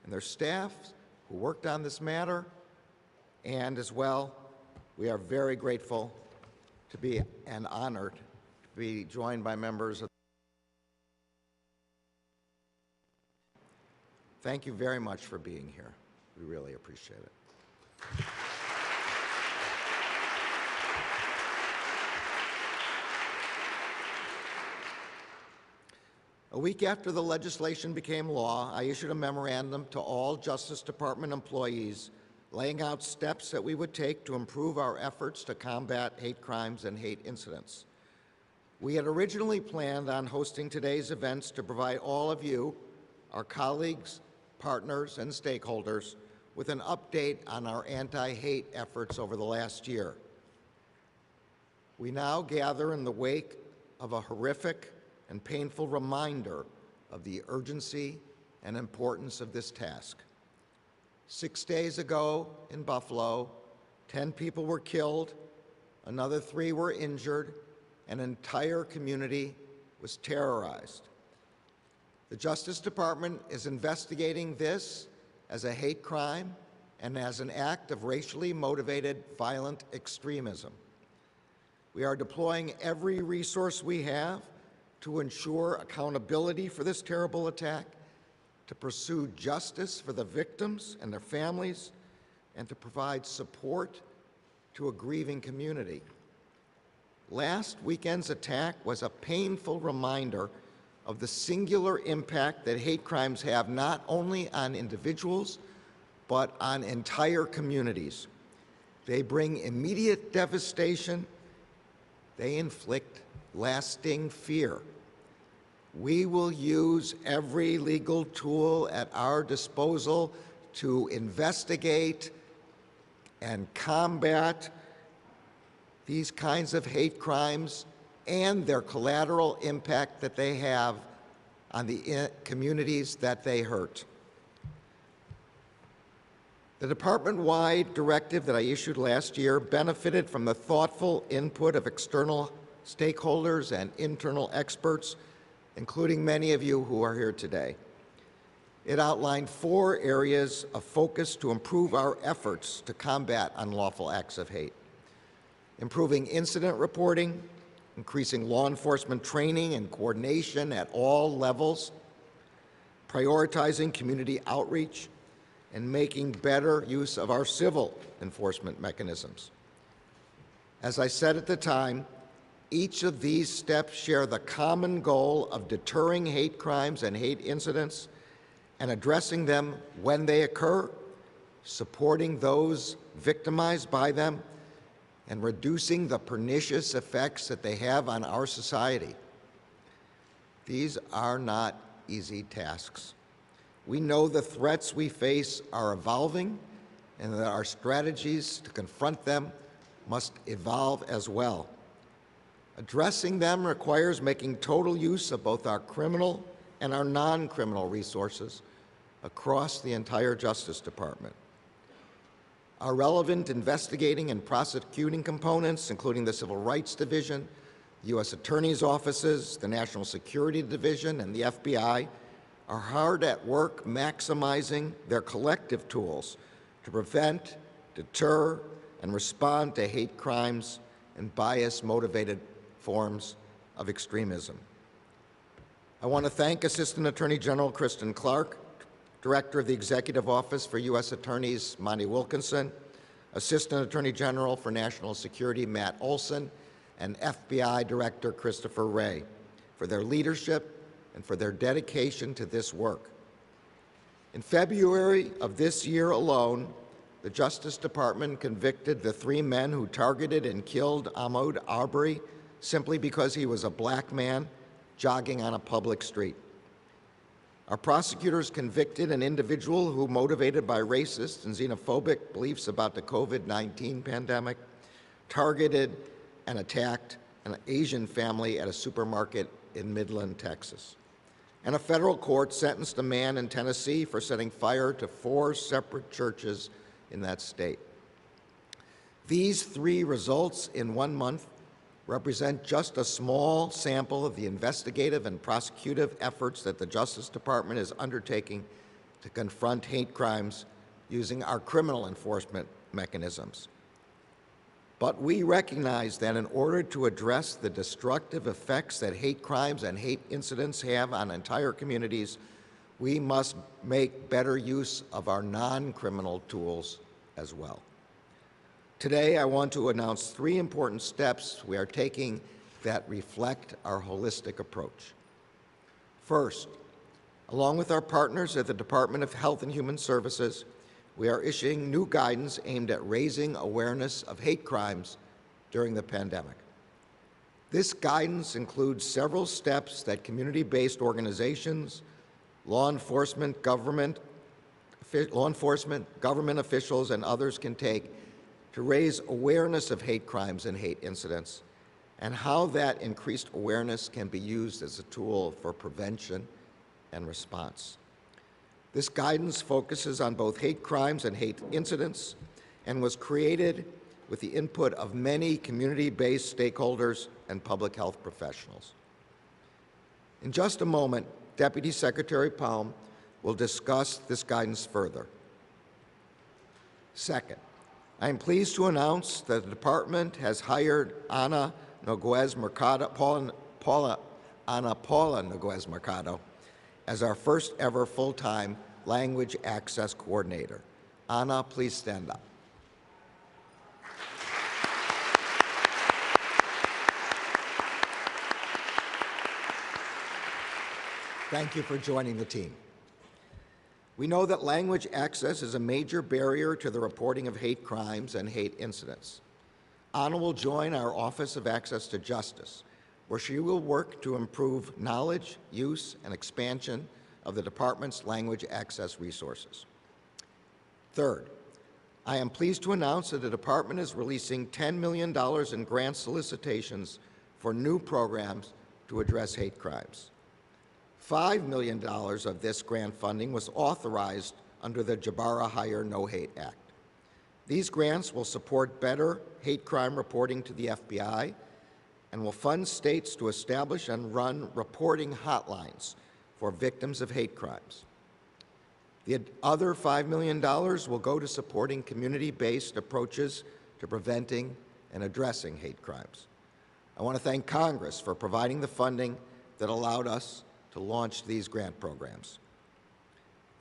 and their staff who worked on this matter. And as well, we are very grateful to be and honored to be joined by members of. Thank you very much for being here. We really appreciate it. A week after the legislation became law, I issued a memorandum to all Justice Department employees laying out steps that we would take to improve our efforts to combat hate crimes and hate incidents. We had originally planned on hosting today's events to provide all of you, our colleagues, partners, and stakeholders with an update on our anti-hate efforts over the last year. We now gather in the wake of a horrific and painful reminder of the urgency and importance of this task. 6 days ago in Buffalo, 10 people were killed, another 3 were injured, and an entire community was terrorized. The Justice Department is investigating this as a hate crime and as an act of racially motivated violent extremism. We are deploying every resource we have to ensure accountability for this terrible attack, to pursue justice for the victims and their families, and to provide support to a grieving community. Last weekend's attack was a painful reminder of the singular impact that hate crimes have not only on individuals, but on entire communities. They bring immediate devastation. They inflict lasting fear. We will use every legal tool at our disposal to investigate and combat these kinds of hate crimes and their collateral impact that they have on the communities that they hurt. The department-wide directive that I issued last year benefited from the thoughtful input of external stakeholders and internal experts, including many of you who are here today. It outlined 4 areas of focus to improve our efforts to combat unlawful acts of hate: improving incident reporting, increasing law enforcement training and coordination at all levels, prioritizing community outreach, and making better use of our civil enforcement mechanisms. As I said at the time, each of these steps share the common goal of deterring hate crimes and hate incidents and addressing them when they occur, supporting those victimized by them, and reducing the pernicious effects that they have on our society. These are not easy tasks. We know the threats we face are evolving and that our strategies to confront them must evolve as well. Addressing them requires making total use of both our criminal and our non-criminal resources across the entire Justice Department. Our relevant investigating and prosecuting components, including the Civil Rights Division, the U.S. Attorney's offices, the National Security Division, and the FBI, are hard at work maximizing their collective tools to prevent, deter, and respond to hate crimes and bias-motivated forms of extremism. I want to thank Assistant Attorney General Kristen Clarke, Director of the Executive Office for U.S. Attorneys Monty Wilkinson, Assistant Attorney General for National Security Matt Olson, and FBI Director Christopher Wray for their leadership and for their dedication to this work. In February of this year alone, the Justice Department convicted the 3 men who targeted and killed Ahmaud Arbery simply because he was a black man jogging on a public street. Our prosecutors convicted an individual who, motivated by racist and xenophobic beliefs about the COVID-19 pandemic, targeted and attacked an Asian family at a supermarket in Midland, Texas. And a federal court sentenced a man in Tennessee for setting fire to 4 separate churches in that state. These 3 results in 1 month represent just a small sample of the investigative and prosecutive efforts that the Justice Department is undertaking to confront hate crimes using our criminal enforcement mechanisms. But we recognize that in order to address the destructive effects that hate crimes and hate incidents have on entire communities, we must make better use of our non-criminal tools as well. Today, I want to announce 3 important steps we are taking that reflect our holistic approach. First, along with our partners at the Department of Health and Human Services, we are issuing new guidance aimed at raising awareness of hate crimes during the pandemic. This guidance includes several steps that community-based organizations, law enforcement, government officials, and others can take to raise awareness of hate crimes and hate incidents, and how that increased awareness can be used as a tool for prevention and response. This guidance focuses on both hate crimes and hate incidents and was created with the input of many community-based stakeholders and public health professionals. In just a moment, Deputy Secretary Palm will discuss this guidance further. Second, I am pleased to announce that the department has hired Ana Paula Noguez Mercado as our first ever full-time language access coordinator. Ana, please stand up. Thank you for joining the team. We know that language access is a major barrier to the reporting of hate crimes and hate incidents. Ana will join our Office of Access to Justice, where she will work to improve knowledge, use, and expansion of the department's language access resources. Third, I am pleased to announce that the department is releasing $10 million in grant solicitations for new programs to address hate crimes. $5 million of this grant funding was authorized under the Jabara Hire No Hate Act. These grants will support better hate crime reporting to the FBI and will fund states to establish and run reporting hotlines for victims of hate crimes. The other $5 million will go to supporting community-based approaches to preventing and addressing hate crimes. I want to thank Congress for providing the funding that allowed us to launch these grant programs.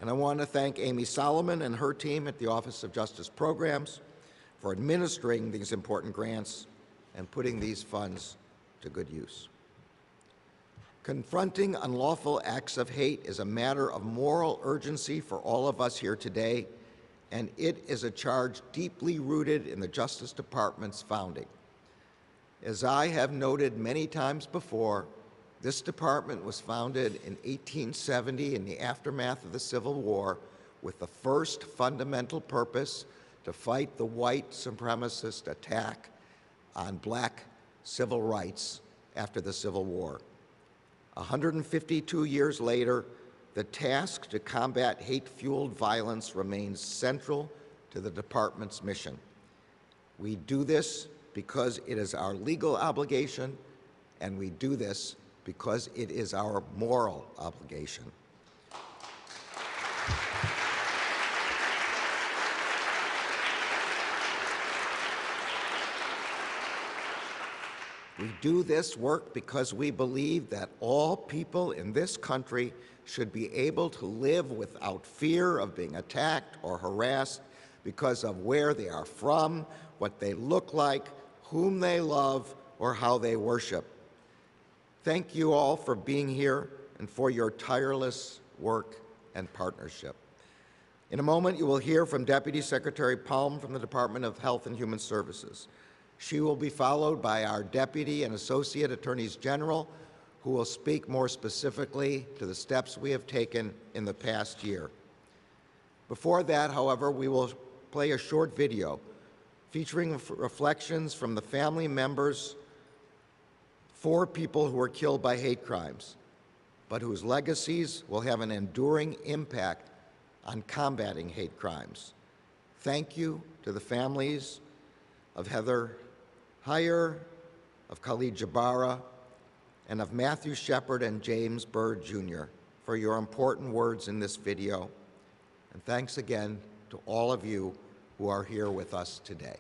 And I want to thank Amy Solomon and her team at the Office of Justice Programs for administering these important grants and putting these funds to good use. Confronting unlawful acts of hate is a matter of moral urgency for all of us here today, and it is a charge deeply rooted in the Justice Department's founding. As I have noted many times before, this department was founded in 1870 in the aftermath of the Civil War with the first fundamental purpose to fight the white supremacist attack on black civil rights after the Civil War. 152 years later, the task to combat hate-fueled violence remains central to the department's mission. We do this because it is our legal obligation, and we do this because it is our moral obligation. We do this work because we believe that all people in this country should be able to live without fear of being attacked or harassed because of where they are from, what they look like, whom they love, or how they worship. Thank you all for being here and for your tireless work and partnership. In a moment, you will hear from Deputy Secretary Palm from the Department of Health and Human Services. She will be followed by our Deputy and Associate Attorneys General, who will speak more specifically to the steps we have taken in the past year. Before that, however, we will play a short video featuring reflections from the family members 4 people who were killed by hate crimes, but whose legacies will have an enduring impact on combating hate crimes. Thank you to the families of Heather Heyer, of Khalid Jabara, and of Matthew Shepard and James Byrd, Jr. for your important words in this video, And thanks again to all of you who are here with us today.